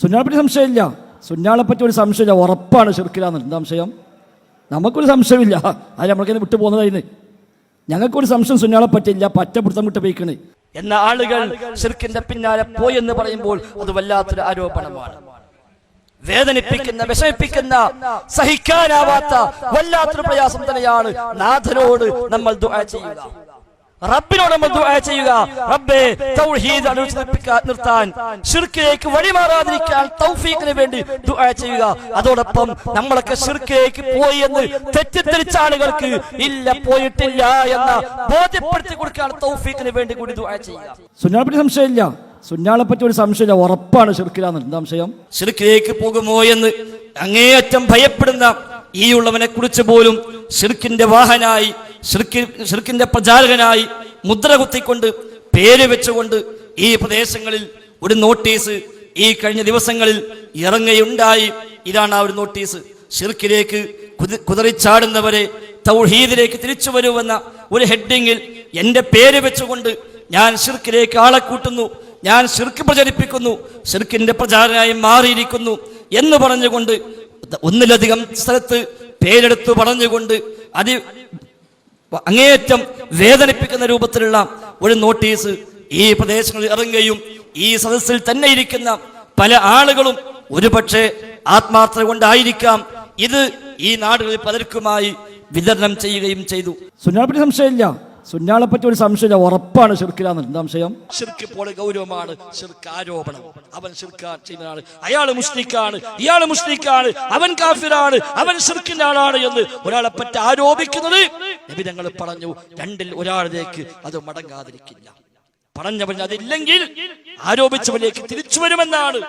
സുന്നാളെപ്പറ്റി സംശയമില്ല. സുന്നാളെപ്പറ്റി ഒരു സംശയമില്ല, ഉറപ്പാണ് ശിർക്കിലാന്ന്. എന്താ സംശയം? നമുക്കൊരു സംശയമില്ല. അത് നമ്മൾക്കിന്ന് വിട്ടു പോകുന്നതായിരുന്നു. ഞങ്ങൾക്കൊരു സംശയം സുന്നാളെ പറ്റില്ല, പറ്റപിടുത്തം വിട്ട് പോയിക്കണേ എന്ന ആളുകൾ ശിർക്കിന്റെ പിന്നാലെ പോയി എന്ന് പറയുമ്പോൾ അത് വല്ലാത്തൊരു ആരോപണമാണ്. വേദനിപ്പിക്കുന്ന, വിഷമിപ്പിക്കുന്ന, സഹിക്കാനാവാത്ത വല്ലാത്തൊരു പ്രയാസം തന്നെയാണ്. നാഥനോട് നമ്മൾ ദുആ ചെയ്യുക, റബ്ബിനോട് നമ്മൾ ദുആ ചെയ്യുക. റബ്ബേ, തൗഹീദ് നിർത്താൻ, ശിർക്കിലേക്ക് വഴിമാറാതിരിക്കാൻ തൗഫീഖിന് വേണ്ടി ദുആ ചെയ്യുക. അതോടൊപ്പം നമ്മളൊക്കെ ശിർക്കിലേക്ക് പോയി എന്ന് തെറ്റിദ്ധരിച്ച ആളുകൾക്ക് ഇല്ല, പോയിട്ടില്ല എന്ന ബോധ്യപ്പെടുത്തി കൊടുക്കാൻ തൗഫീഖിന് വേണ്ടി കൂടി ദുആ ചെയ്യുക. സുന്നാളെപ്പറ്റി സംശയമില്ല. സുന്നാളെപ്പറ്റി ഒരു സംശയമില്ല, ഉറപ്പാണ് ശിർക്കിലാന്ന്. എന്താ സംശയം? ശിർക്കിലേക്ക് പോകുമോ എന്ന് അങ്ങേയറ്റം ഭയപ്പെടുന്ന ഈ ഉള്ളവനെ കുറിച്ച് പോലും ശിർക്കിന്റെ വാഹനായി, ശിർക്കിന്റെ പ്രചാരകനായി മുദ്ര കുത്തിക്കൊണ്ട് പേര് വെച്ചുകൊണ്ട് ഈ പ്രദേശങ്ങളിൽ ഒരു നോട്ടീസ് ഈ കഴിഞ്ഞ ദിവസങ്ങളിൽ ഇറങ്ങുകയുണ്ടായി. ഇതാണ് ആ ഒരു നോട്ടീസ്. ശിർക്കിലേക്ക് കുതറിച്ചാടുന്നവരെ തൗഹീദിലേക്ക് തിരിച്ചു വരുമെന്ന ഒരു ഹെഡിങ്ങിൽ എൻ്റെ പേര് വെച്ചുകൊണ്ട് ഞാൻ ശിർക്കിലേക്ക് ആളെ കൂട്ടുന്നു, ഞാൻ ശിർക്ക് പ്രചരിപ്പിക്കുന്നു, ശിർക്കിന്റെ പ്രചാരനായി മാറിയിരിക്കുന്നു എന്ന് പറഞ്ഞുകൊണ്ട് ഒന്നിലധികം സ്ഥലത്ത് പേരെടുത്തു പറഞ്ഞുകൊണ്ട് അങ്ങേയറ്റം വേദനിപ്പിക്കുന്ന രൂപത്തിലുള്ള ഒരു നോട്ടീസ് ഈ പ്രദേശങ്ങളിൽ ഇറങ്ങുകയും ഈ സദസ്സിൽ തന്നെ ഇരിക്കുന്ന പല ആളുകളും ഒരുപക്ഷെ ആത്മാർത്ഥത കൊണ്ടായിരിക്കാം ഇത് ഈ നാടുകളിൽ പലർക്കുമായി വിതരണം ചെയ്യുകയും ചെയ്തു. സുന്നാളെപ്പറ്റി സംശയമില്ല. സുന്നാളെപ്പറ്റി ഒരു സംശയമില്ല, ഉറപ്പാണ് ശിർക്കിലാന്ന്. എന്താ സംശയം? ശിർക്ക് ഇപ്പോൾ ഗൗരവമാണ്. ശിർക്ക് ആരോപണം. അവൻ ശിർക്കാൻ ചെയ്യുന്നതാണ്, അയാൾ മുശ്രിക്കാണ്, ഇയാൾ മുശ്രിക്കാണ്, അവൻ കാഫിറാണ്, അവൻ ശിർക്കിന്റെ ആളാണ് എന്ന് ഒരാളെ പറ്റി ആരോപിക്കുന്നത് നബി തങ്ങൾ പറഞ്ഞു, രണ്ടിൽ ഒരാളിലേക്ക് അത് മടങ്ങാതിരിക്കില്ല. പറഞ്ഞവൻ അതില്ലെങ്കിൽ ആരോപിച്ചവനിലേക്ക് തിരിച്ചു വരുമെന്നാണ്.